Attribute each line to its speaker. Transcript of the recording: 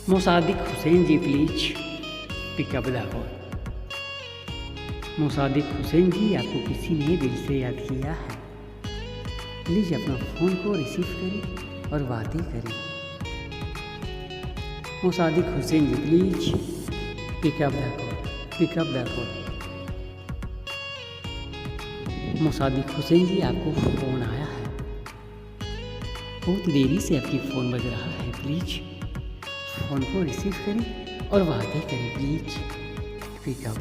Speaker 1: Musadik Hussain ji please pick up the call. Musadiq Hussain ji, आपको किसी ने दिल से याद किया है, प्लीज अपना फ़ोन को रिसीव करें और बातें करें। Musadiq Hussain ji please pick up the call, pick up the call. Musadiq Hussain ji, आपको फ़ोन आया है, बहुत देरी से आपकी फ़ोन बज रहा है, प्लीज फ़ोन को रिसीव करें और बातें करें, प्लीज पिकअप।